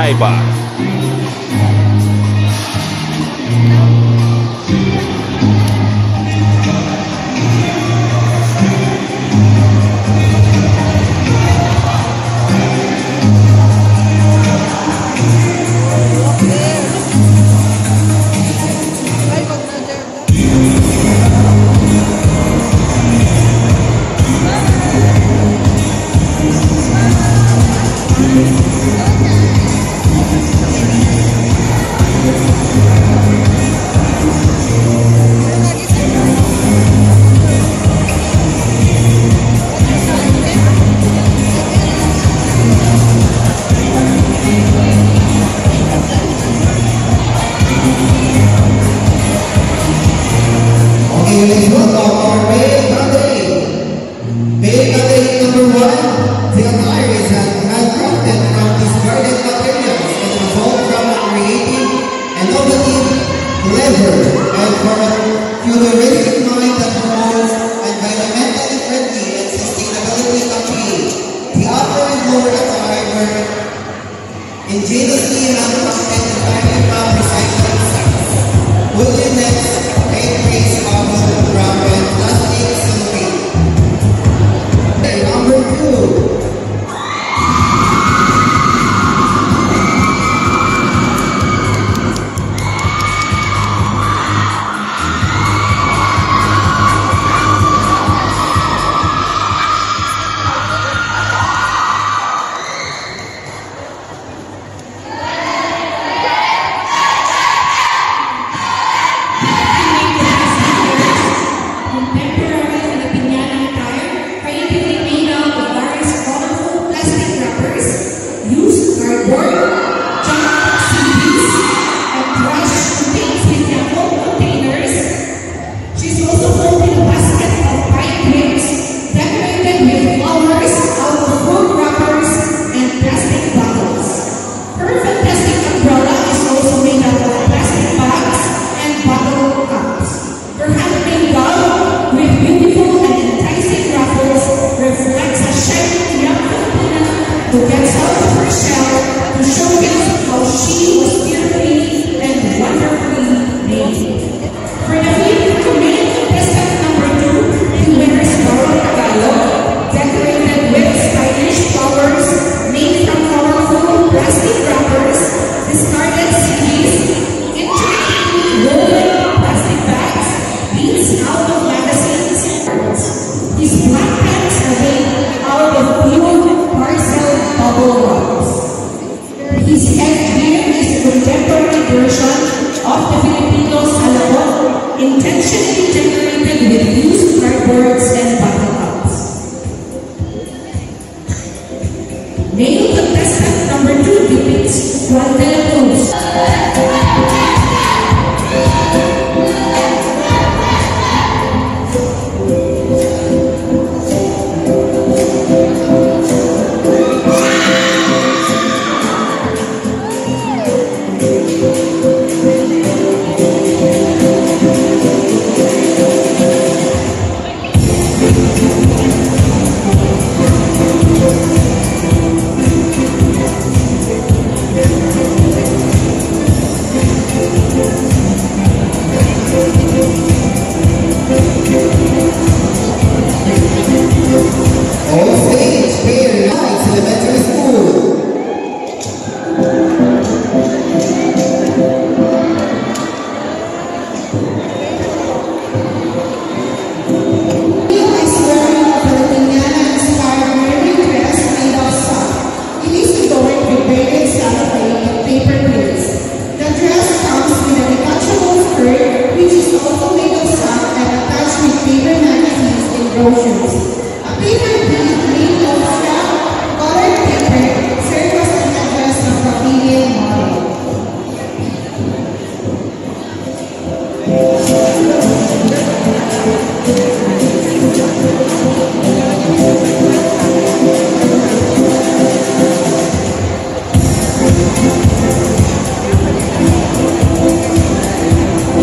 Skybox.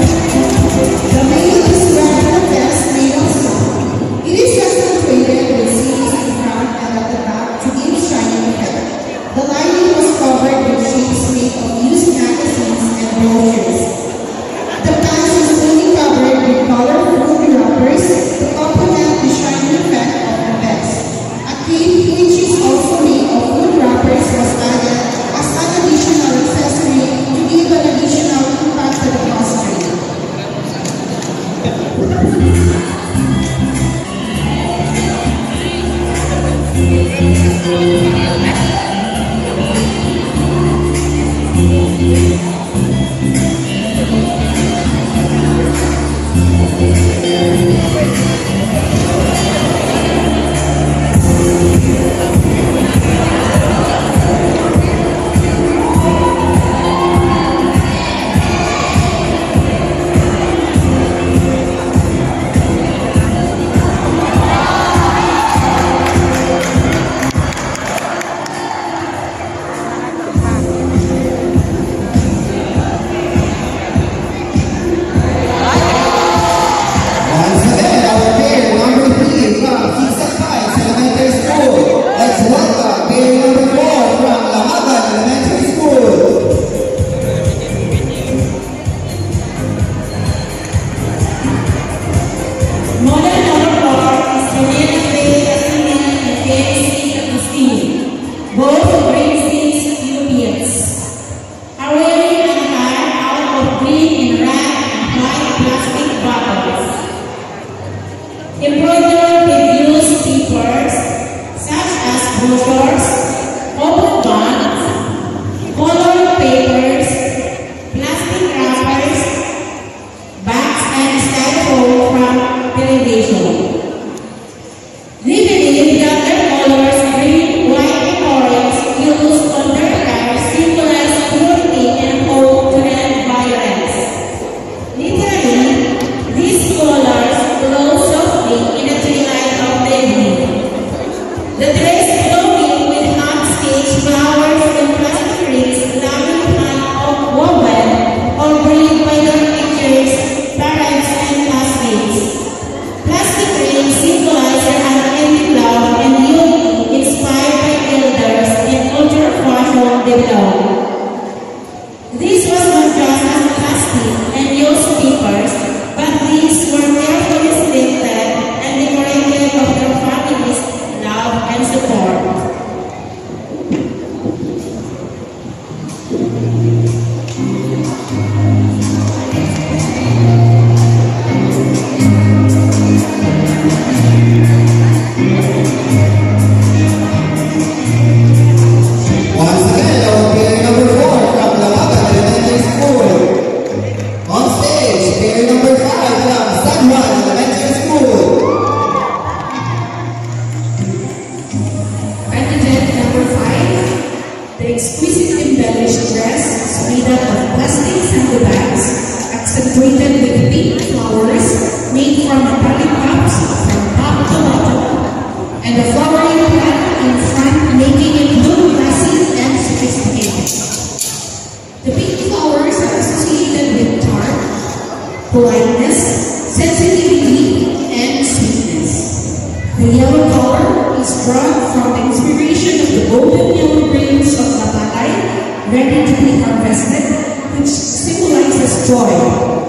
The mail is rather best made of sound. It is just a way to receive the flowering plant in front, making it look classy and sophisticated. The pink flowers are associated with charm, politeness, sensitivity, and sweetness. The yellow color is drawn from the inspiration of the golden yellow grains of the palay, ready to be harvested, which symbolizes joy,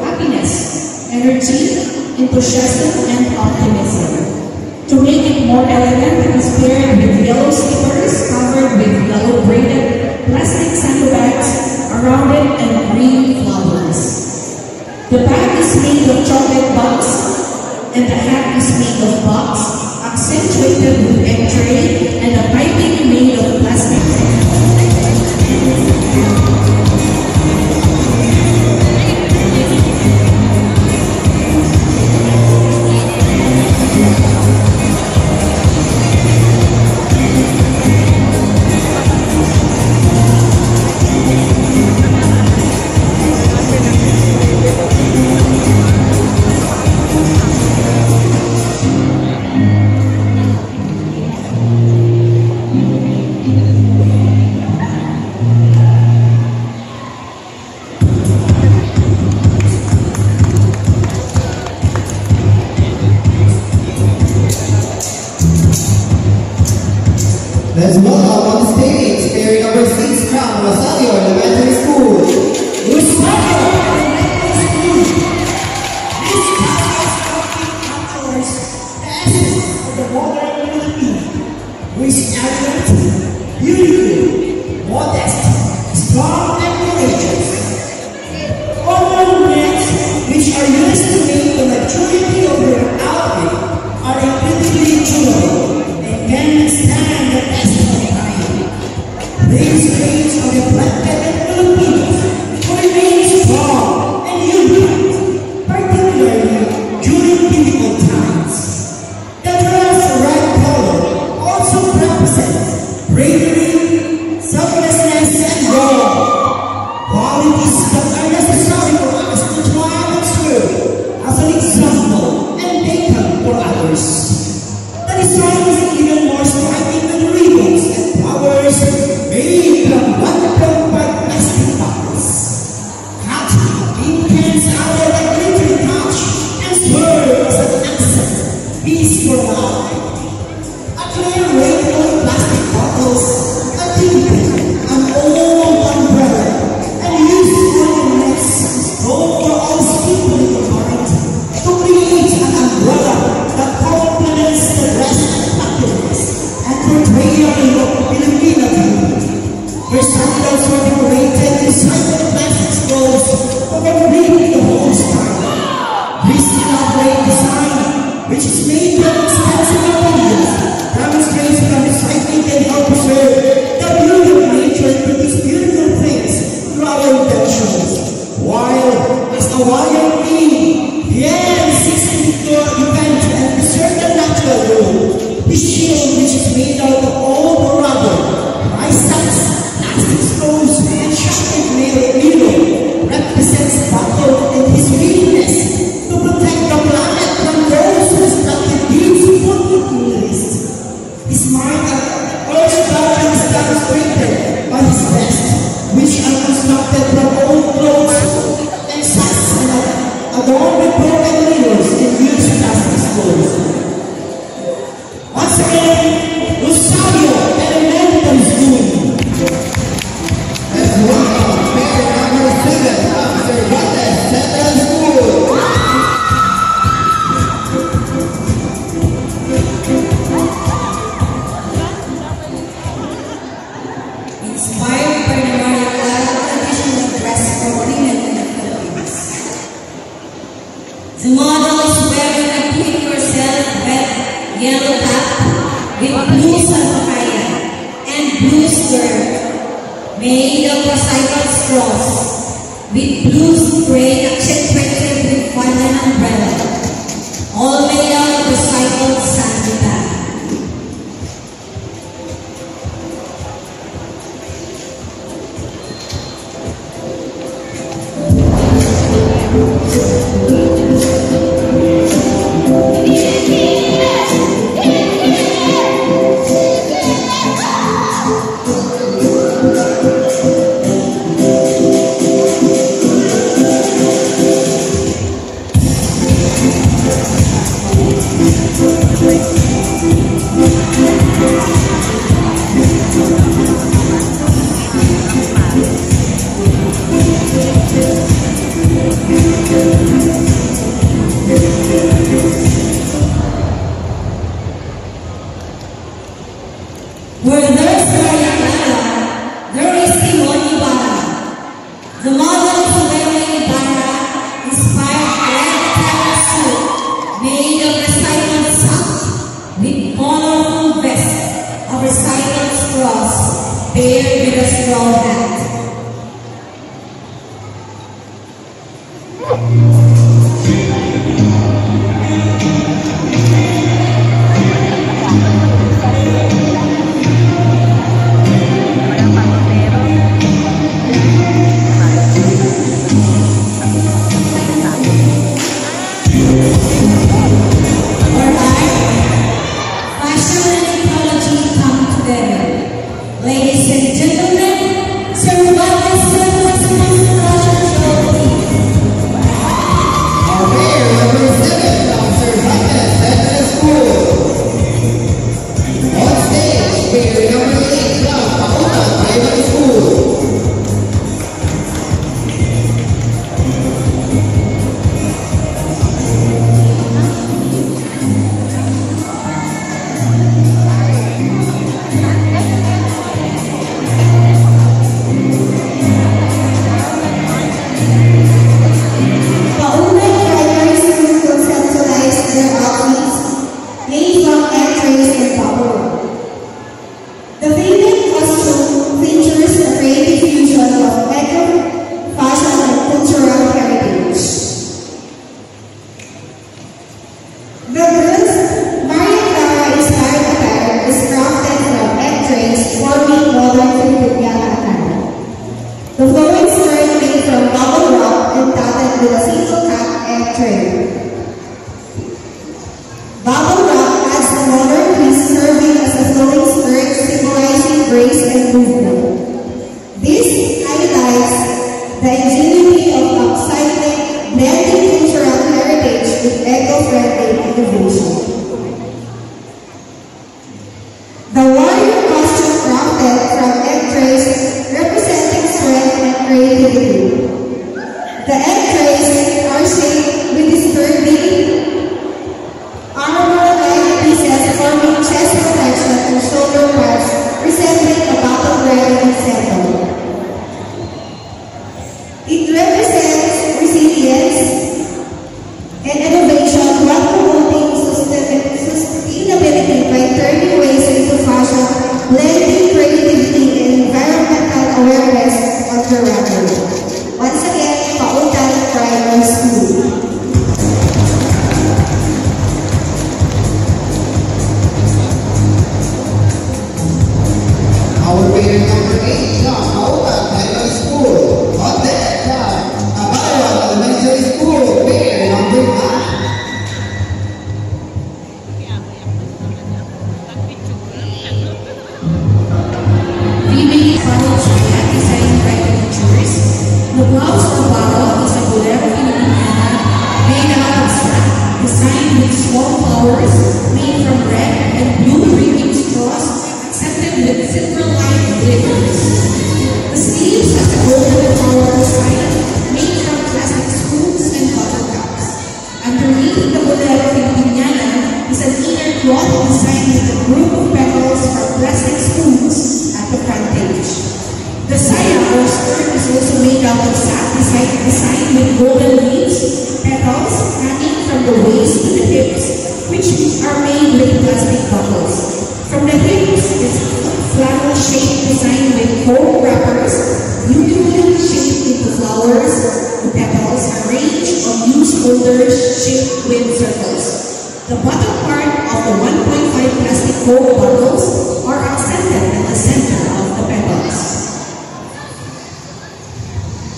happiness, energy, enthusiasm, and optimism. To make it more elegant, it is paired with yellow slippers covered with yellow braided plastic sandbags around it and green flowers. The bag is made of chocolate box and the hat is made of box, accentuated with egg tray and a piping made of plastic. Let's welcome on stage, carrying number 6 from Rosario Elementary School, Rosario Elementary School. This class captures the essence of the modern Philippine, who is elegant, beautiful, modest, strong, and courageous. Common words which are used to make the majority of their outfit are incredibly durable and can stand the test of time. These traits are reflected in Filipinos who remain strong and unified, particularly during difficult times. The dress red color also represents bravery, selflessness, and love, qualities that are necessary for us to try and serve as an example and beacon for others. The design is even more striking with ribbons and flowers made from 1.5 plastic bottles. Cut intense outer and glittering touch and serve as an accent piece for life. A clear rainbow plastic bottles, a timpani, an old umbrella, and used wooden nets rolled for all people in the mind to create an umbrella that complements the rest of happiness and portrayal of Filipino community. Where sandals were decorated with recycled plastic straws for completing the whole style. This elaborate design, which is made from expensive materials, demonstrates that recycling can help preserve the beauty of nature and produce beautiful things through our intentions. While as a Hawaiian theme, the N16 event and preserve the natural world. The shield, which is made out of old rubber, rice sacks, plastic straws, and chocolate mirror, represents battle and his willingness to protect the planet from those who started these opportunities. His mind and urge value is demonstrated by his vest, which are constructed from old clothes and sacks and adorned with broken mirrors and used plastic straws. Once again, Rosario Elementary School. Let's welcome Mayor number 7 of Cervantes Central School. Inspired by the Maria Clara traditional dress for women in the Philippines. The model is wearing a do-it-yourself red yellow cap with blue salpakaya and blue skirt made of recycled straws with blue spray accentuated with one umbrella, all made out of recycled sandy bag. Where there's Maria Clara, there is Simone Ibarra. The model is Simone Ibarra, inspired red color suit made of recycled sock with colorful vest of recycled straws paired with a straw hat. Ladies and gentlemen, Survival Service Trophy. Our mayor number 7 of Survival Central School. On stage, mayor number 8 of Pakutan Primary School. The favorite costume features a creative fusion of makeup, fashion, and cultural heritage. The girls' Maria Clara inspired attire is crafted from egg trays forming modern Filipiniana attire. The flowing skirt made from bubble wrap and dotted with a single cut egg tray. Bubble wrap adds the modern twist, serving as a flowing skirt symbolizing grace and movement. This highlights the ingenuity of upcycling, blending cultural heritage with eco-friendly innovation. The warrior costume crafted from egg trays representing strength and creativity. The egg trays are shaped with sturdy armor-like pieces forming chest protection and shoulder pads, resembling a battle-ready symbol. It represents resilience and innovation while promoting sustainability by turning waste into fashion, blending creativity and environmental awareness under record. Once again, Pakutan Primary School. Our mayor number 8 of Pakutan Primary School. On that time, Abawan Elementary School, mayor number 9. Female funnel jacket designed by the teachers. The blouse or bottle is a bolero Filipiniana made out of sack, designed with small flowers made from red and blue drinking straws, accented with silver-lined glitters. The sleeves have a golden flower design made from plastic spoons and buttercups. Underneath the bolero Filipiniana is an inner cloth designed with a group of petals from plastic spoons at the front page. The saya or skirt is also made out of sack designed with golden leaves, petals hanging from the waist to the hips, which are made with plastic buckles. From the hips is flannel shape designed with foam wrappers, beautifully shaped into flowers. The petals are arranged on loose holders shaped with circles. The bottom part of the 1.5 plastic foam bottles are accented at the center of the petals.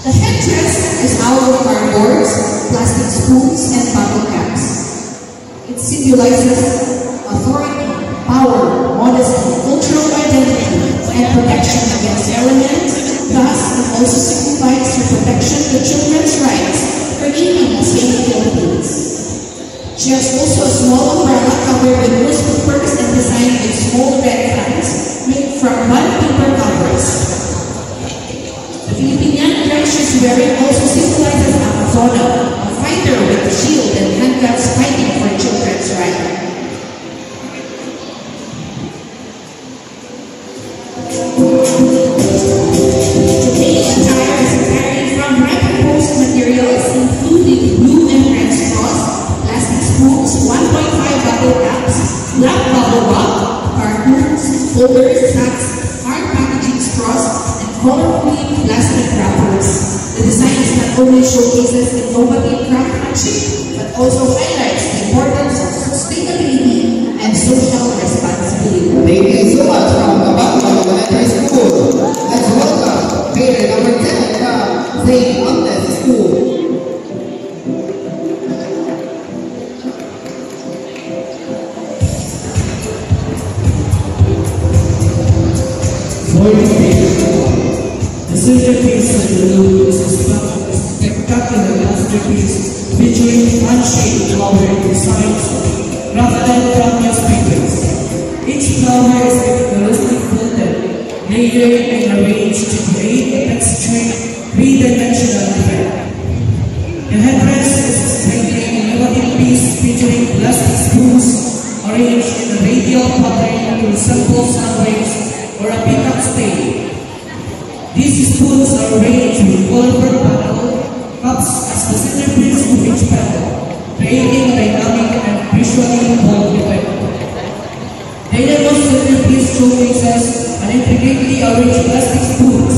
The headdress is out of cardboards, plastic spoons, and bottle caps. It symbolizes authority, power, modesty, cultural identity, and protection against elements. Thus, it also signifies the protection of children's rights for infants in the Philippines. She has also a small umbrella covered with newspapers and designed with small red flags made from bond paper covers. The Filipiniana dress she's wearing also symbolizes Amazona, a fighter with a shield and handguns fighting for children's rights. black bubble wrap, cartons, folders, sacks, hard packaging straws, and colorfully plastic wrappers. The design is not only showcases innovative craftsmanship, but also highlights the importance of sustainability and social responsibility. Thank you so much from Abang Elementary School. Let's welcome player number 10 from St. Agnes School. The centerpiece of the loop is a spectacular masterpiece featuring fan-shaped flower designs crafted from newspapers. Each flower is meticulously folded, layered and arranged to create a textured, three-dimensional effect. The headdress is a striking, innovative piece featuring plastic spoons arranged in a radial pattern to resemble sun rays or a peacock's tail. These spoons are arranged with colorful panel cups as the centerpiece to each petal, creating a dynamic and visually bold effect. The innermost centerpiece showcases an intricately arranged plastic spoons,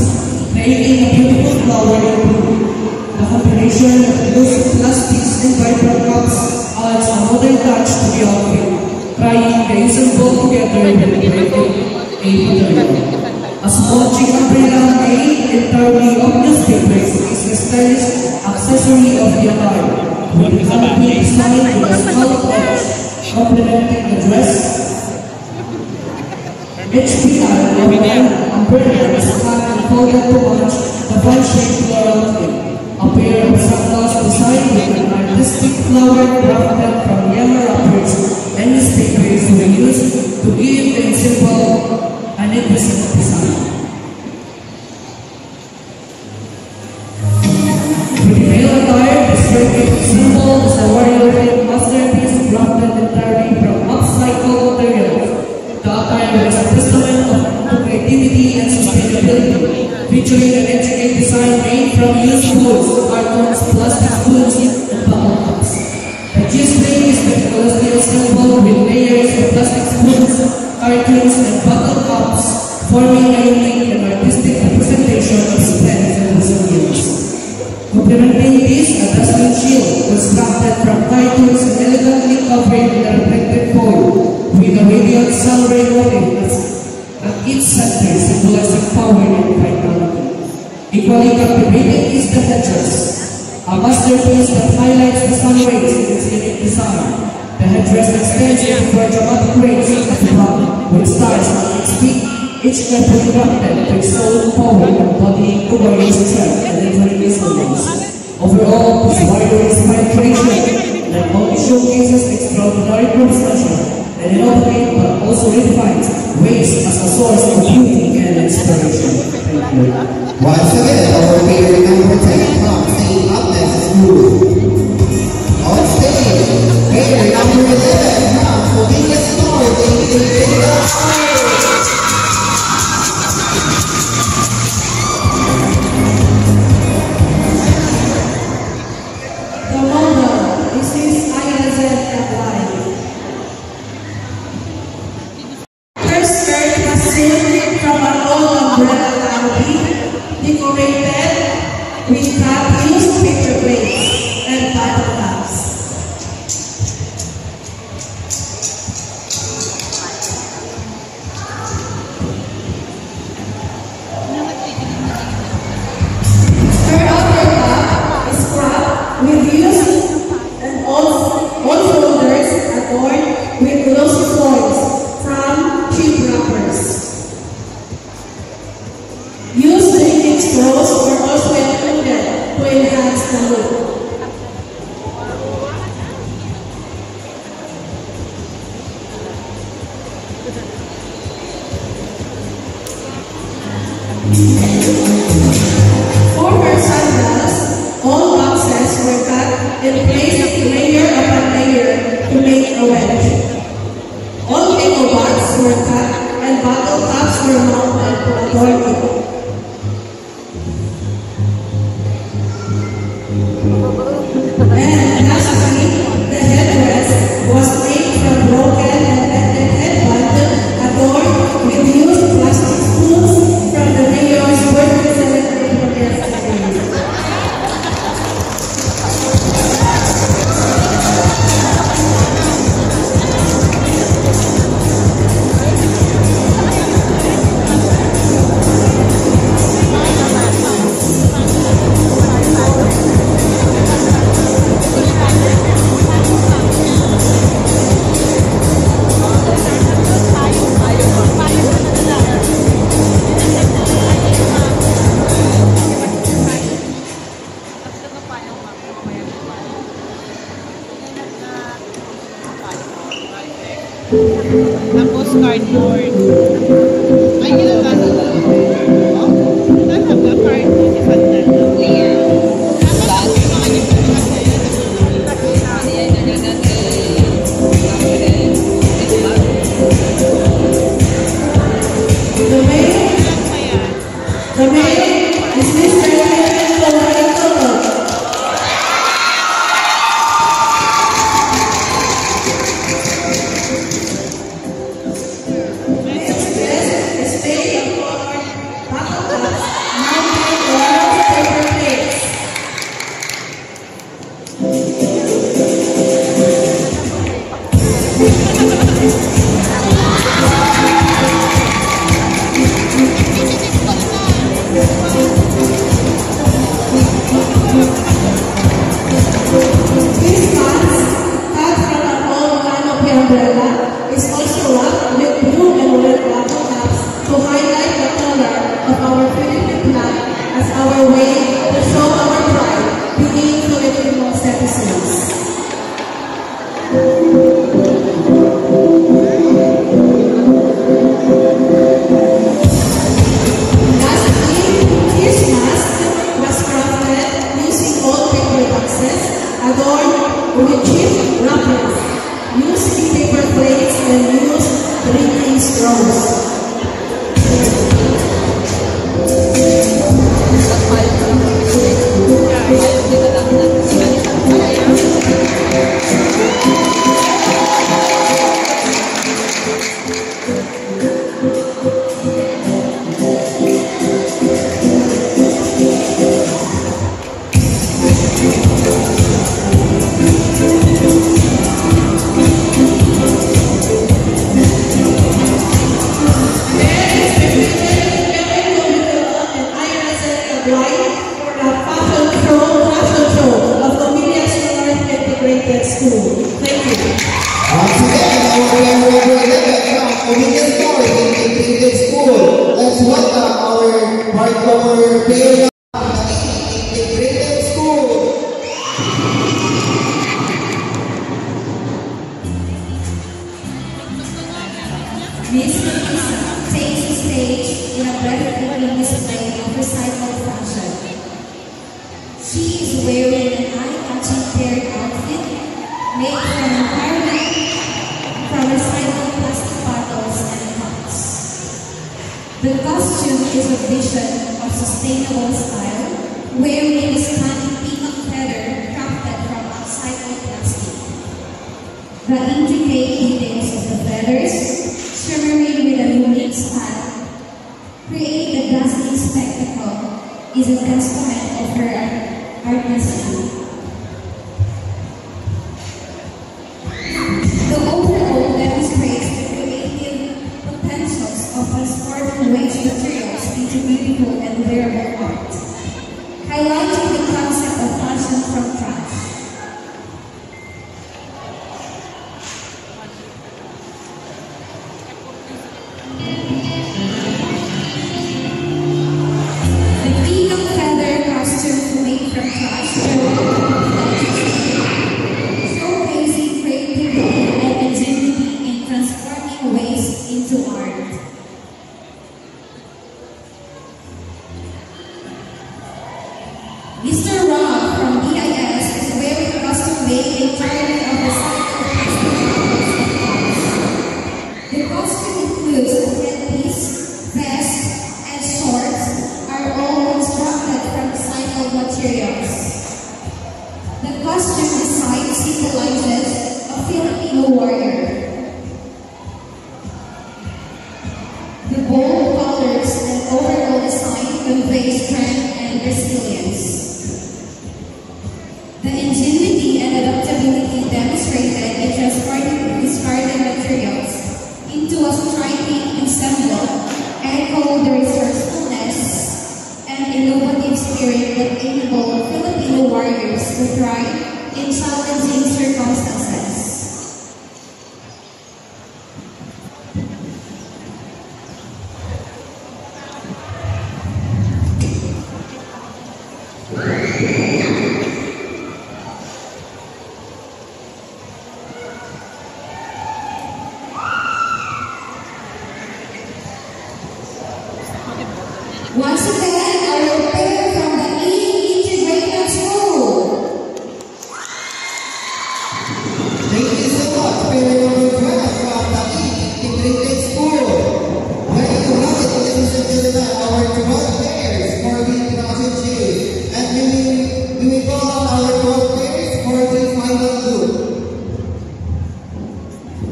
creating a beautiful flower in blue. The combination of loose plastics and vibrant cups adds a modern touch to the outfit, trying the ensemble together with a material. A small chick umbrella made entirely of newspapers is the stylish accessory of the attire, with the canopy designed with a skull edge, complementing the dress. Each pinal of the umbrella is cut and folded to match the fan-shaped floral theme. A pair of sandals designed with an artistic flower crafted from yellow wrappers and newspapers were used to give the ensemble an interesting design. With the male attire, the circuit symbol is a warrior masterpiece crafted entirely from upcycled materials. The attire is a testament to creativity and sustainability, featuring an intricate design made from used tools, cartons, plastic spoons, and bottle cups. The G-string is meticulously assembled with layers of plastic spoons, cartons, and bottle cups, forming a unique and artistic representation of strength and resilience. Complementing this, a dustbin shield was crafted from cartons and elegantly covered in a reflective foil, with a radiant sun ray motif at its center, symbolizing power and vitality. Equally captivating is the headdress, a masterpiece that highlights the sun rays in its unique design. The headdress extends into a dramatic range of the back, with stars on its peak, each carefully crafted to its own power, embodying glorious strength and enduring resilience. Overall, this warrior-inspired creation not only showcases extraordinary craftsmanship and innovative, but also refines waste as a source of beauty and inspiration. Thank you. Once again, our player number 10 from St. Agnes School. On stage, player number 11 from Convenience Store, The model is Miss Ayazet Kablay. Her skirt was silk from an old umbrella canopy, decorated with cut-used picture plates and bottle caps. Her upper cap is cropped with used and old folders adorned with glossy foils from cheap wrappers. Used drinking straws were also included to enhance the look. For her sandals, all boxes were cut and placed layer upon layer to make a wedge. All eco bags were cut and bottle tops were mounted to adorn it. And lastly, the headdress was made from broken and bended cardboard. Ay, ginagawa na. Oh, talaga cardboard. Isang na. Clear. Tapos, yung mga nagsusulat na yan. The mayor is Mr. Kevin Lorenzo. Once again, our pair from the Integrated School. Thank you so much, pair number 12 from the Integrated School. There you have it, ladies and gentlemen, our 12 pairs for the introduction shift. And we will call on our 12 pairs for the final loop.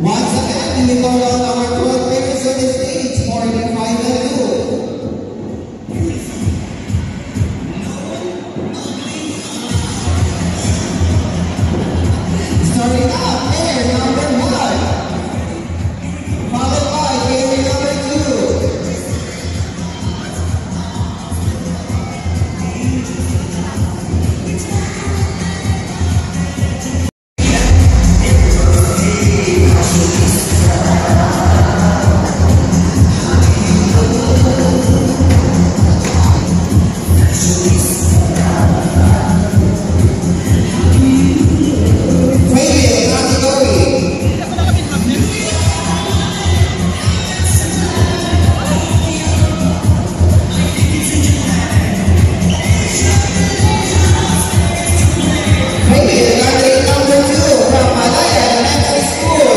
Once again, we will call on our 12 pairs on the stage for the final loop. Starting up, pair number 1, followed by pair number 2. Favorite category. Favorite category number 2 from Malaya Elementary School,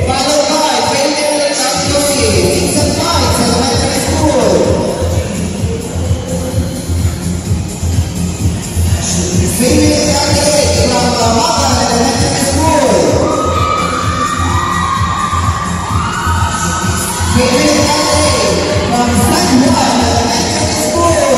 followed by favorite category St. Mike's Elementary School. Favorite category from Lawakan Elementary School. Favorite category from San Juan Elementary School.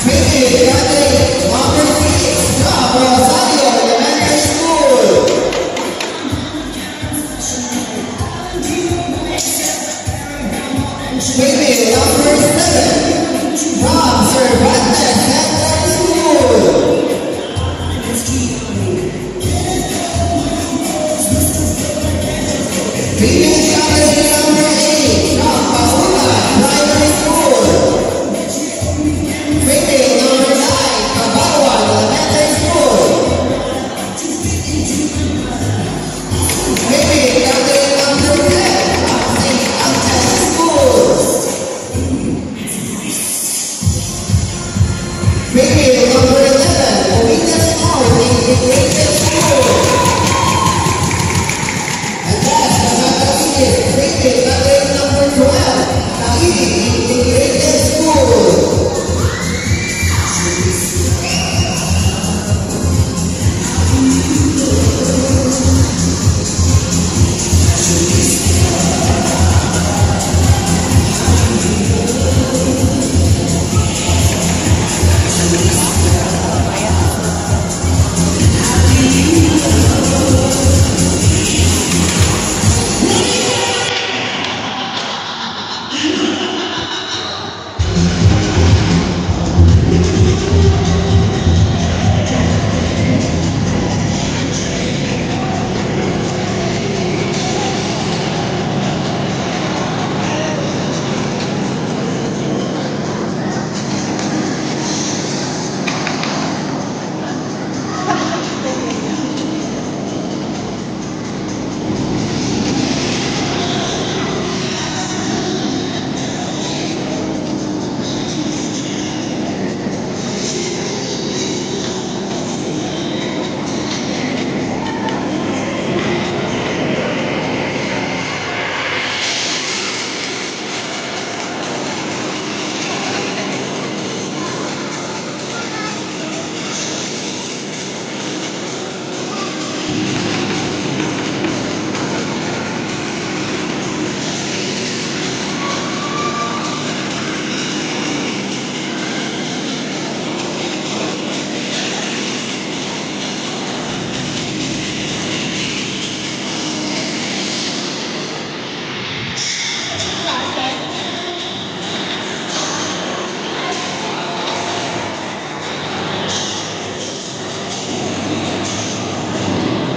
Favorite category number 6 from Rosario Elementary School. Favorite number 7 from Cervantes Elementary School. Favorite category number 8 from Paulan Primary School. Favorite number 9 from Bawan Elementary School. Favorite category number 10 from St. Agnes School. Favorite number 11 Ovinas North Integrated School. And last but not the least, favorite category number 12 Tairi Integrated School.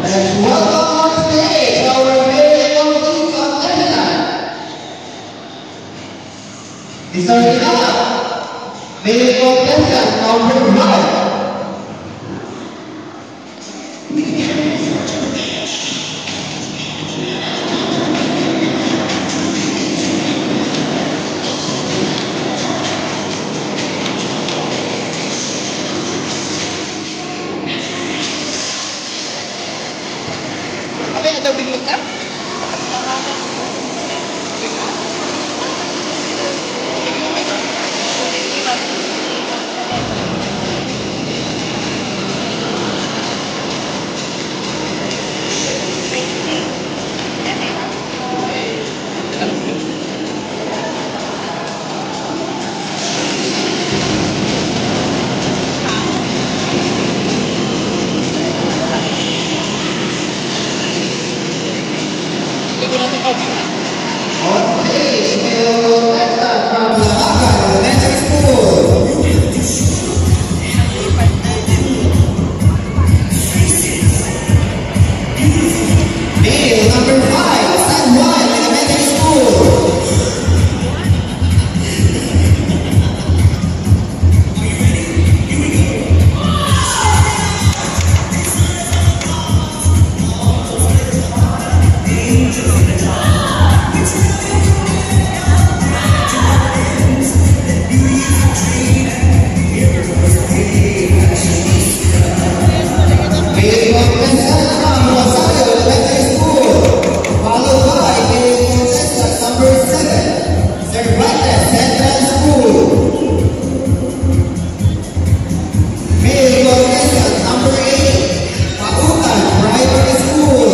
And welcome on stage our very young contestant. Starting up, male contestant number 5. daw bingot ka? On stage, Mel Testa from Labagan Elementary School. Male number 5, San Juan Elementary School. Male contestant from Rosario Elementary School, followed by male contestant number 7, Cervantes Central School. Male contestant number 8, Pautan Primary School.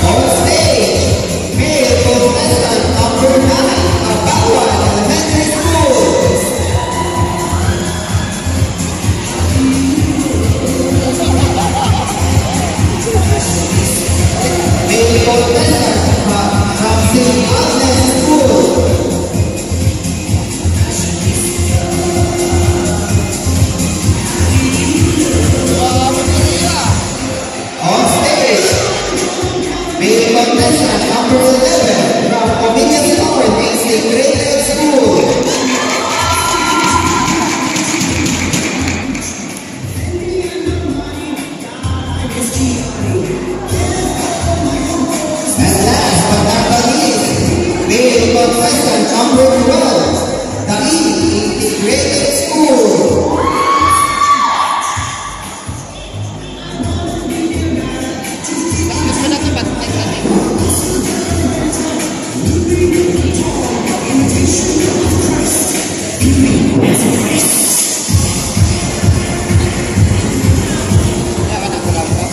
On stage, male contestant number 9, Abawan Elementary School. Male contestant from St. Agnes School. On stage, male contestant number 11 from Comenius North Integrated School. And last but not the least, male contestant number 12, Dai Integrated School. Mas mo na ito ba't natin? Yaman ako lang po.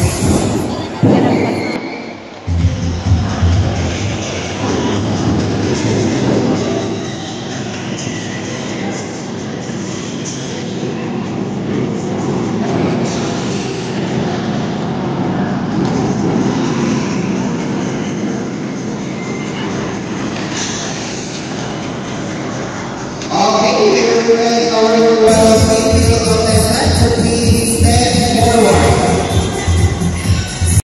Okay, we're ready.